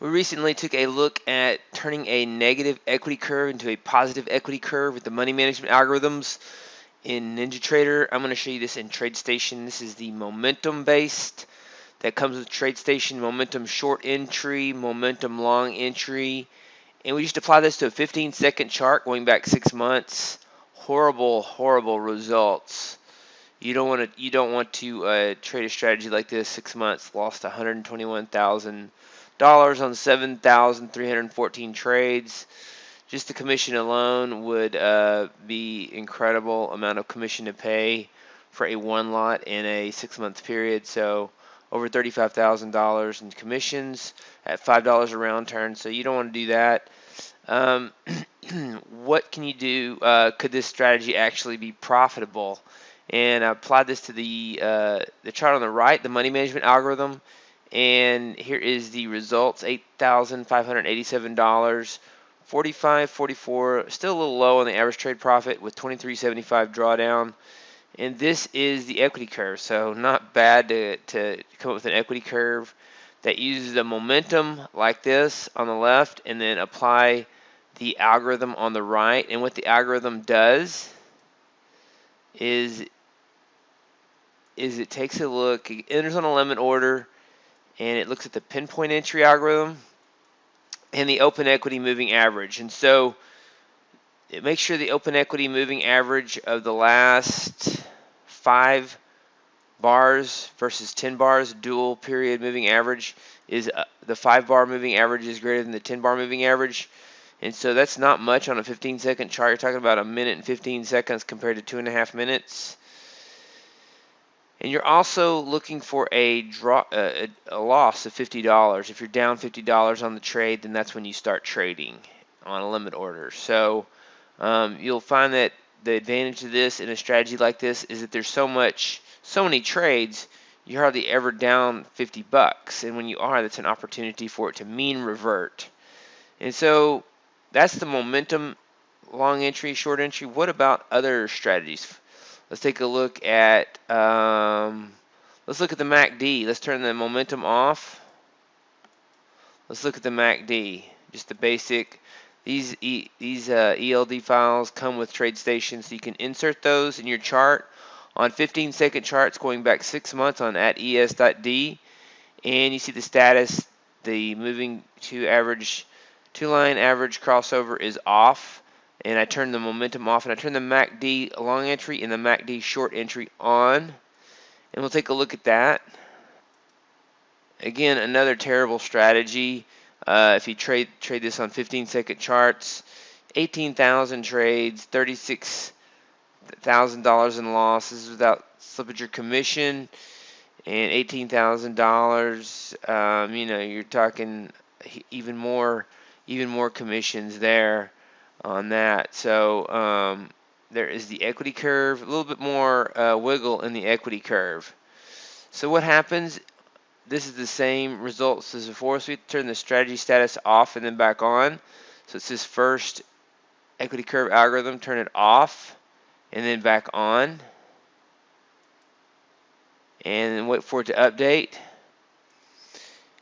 We recently took a look at turning a negative equity curve into a positive equity curve with the money management algorithms in NinjaTrader. I'm going to show you this in TradeStation. This is the momentum based that comes with TradeStation: momentum short entry, momentum long entry, and we just apply this to a 15-second chart going back 6 months. Horrible results. You don't want to trade a strategy like this. 6 months, lost $121,000 on 7,314 trades. Just the commission alone would be incredible amount of commission to pay for a one lot in a 6-month period. So over $35,000 in commissions at $5 a round turn. So you don't want to do that. What can you do? Could this strategy actually be profitable? And I applied this to the chart on the right, the money management algorithm. And here is the results: $8,587, 45.44, still a little low on the average trade profit with 23.75 drawdown. And this is the equity curve, so not bad to come up with an equity curve that uses the momentum like this on the left and then apply the algorithm on the right. And what the algorithm does is it takes a look, it enters on a limit order, and it looks at the pinpoint entry algorithm and the open equity moving average. And so it makes sure the open equity moving average of the last 5 bars versus 10 bars, dual period moving average, is the 5-bar moving average is greater than the 10-bar moving average. And so that's not much on a 15-second chart. You're talking about a minute and 15 seconds compared to 2.5 minutes. And you're also looking for a loss of $50. If you're down $50 on the trade, then that's when you start trading on a limit order. So you'll find that the advantage of this in a strategy like this is that there's so many trades, you're hardly ever down $50. And when you are, that's an opportunity for it to mean revert. And so that's the momentum long entry, short entry. What about other strategies? Let's take a look at the MACD. Let's turn the momentum off. Let's look at the MACD. Just the basic. These ELD files come with TradeStation, so you can insert those in your chart on 15-second charts going back 6 months on @es.d, and you see the status. The moving two-line average crossover is off. And I turn the momentum off, and I turn the MACD long entry and the MACD short entry on. And we'll take a look at that. Again, another terrible strategy. If you trade this on 15-second charts, 18,000 trades, $36,000 in losses without slippage or commission, and $18,000. You're talking even more commissions there on that. So there is the equity curve, a little bit more wiggle in the equity curve. So what happens? This is the same results as before. So we turn the strategy status off and then back on. So it's this first equity curve algorithm, turn it off and then back on, and then wait for it to update.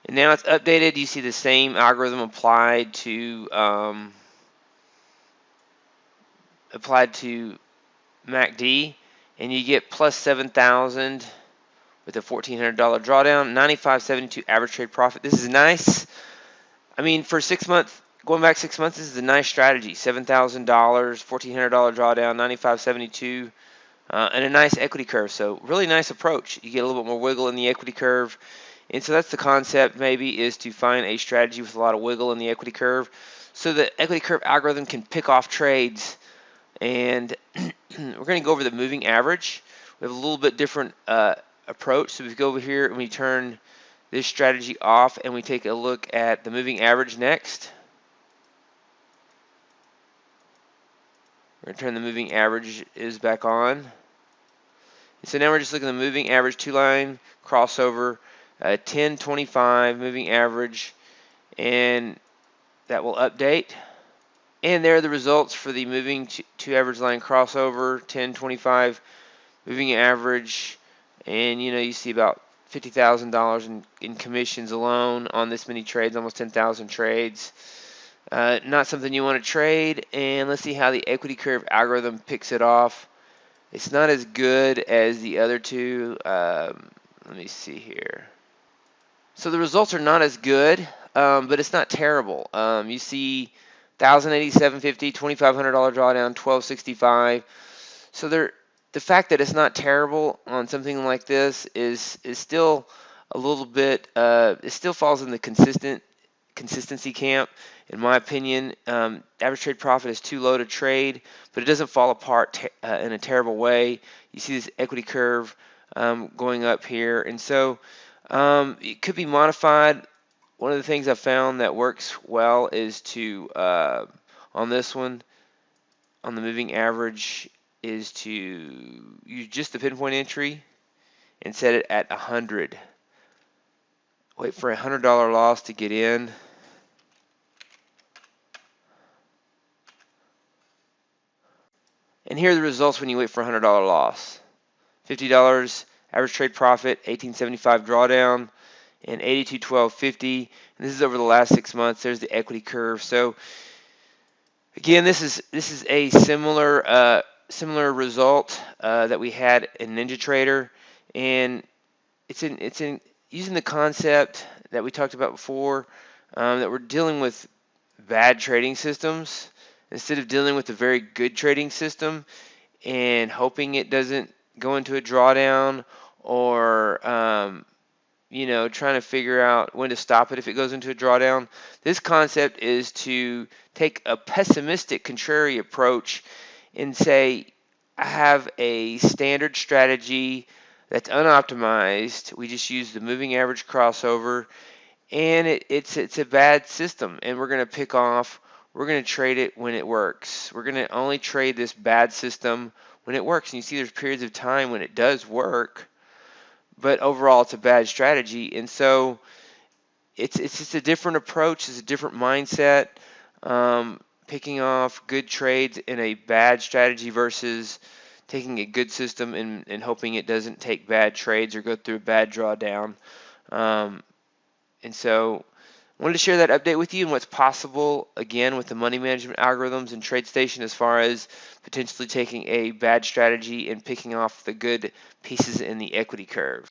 And now it's updated. You see the same algorithm applied to MACD, and you get plus 7,000 with a $1,400 drawdown, 95.72 average trade profit. This is nice. I mean, for 6 months, going back 6 months, this is a nice strategy. $7,000, $1,400 drawdown, 95.72, and a nice equity curve. So really nice approach. You get a little bit more wiggle in the equity curve. And so that's the concept, maybe, is to find a strategy with a lot of wiggle in the equity curve so the equity curve algorithm can pick off trades. And we're going to go over the moving average. We have a little bit different approach. So if we go over here and we turn this strategy off and we take a look at the moving average next. We're going to turn the moving average is back on. And so now we're just looking at the moving average two-line crossover, 10.25 moving average, and that will update. And there are the results for the moving two average line crossover, 10.25 moving average, and you see about $50,000 in commissions alone on this many trades, almost 10,000 trades. Not something you want to trade. And let's see how the equity curve algorithm picks it off. It's not as good as the other two. Let me see here. So the results are not as good, but it's not terrible. You see 1,087.50, $2,500 drawdown, 1265. So the fact that it's not terrible on something like this is still a little bit. It still falls in the consistency camp, in my opinion. Average trade profit is too low to trade, but it doesn't fall apart in a terrible way. You see this equity curve going up here, and so it could be modified. One of the things I found that works well is to on this one, on the moving average, is to use just the pinpoint entry and set it at 100. Wait for $100 loss to get in. And here are the results when you wait for $100 loss. $50 average trade profit, 1875 drawdown, and 8212.50. And this is over the last 6 months. There's the equity curve. So again, this is a similar result that we had in NinjaTrader, and it's in using the concept that we talked about before, that we're dealing with bad trading systems instead of dealing with a very good trading system and hoping it doesn't go into a drawdown, or trying to figure out when to stop it if it goes into a drawdown. This concept is to take a pessimistic, contrary approach and say, I have a standard strategy that's unoptimized. We just use the moving average crossover, and it's a bad system, and we're going to we're going to trade it when it works. We're going to only trade this bad system when it works. And you see there's periods of time when it does work, but overall it's a bad strategy. And so it's just a different approach, it's a different mindset, picking off good trades in a bad strategy versus taking a good system and hoping it doesn't take bad trades or go through a bad drawdown. And so I wanted to share that update with you and what's possible, again, with the money management algorithms and TradeStation as far as potentially taking a bad strategy and picking off the good pieces in the equity curve.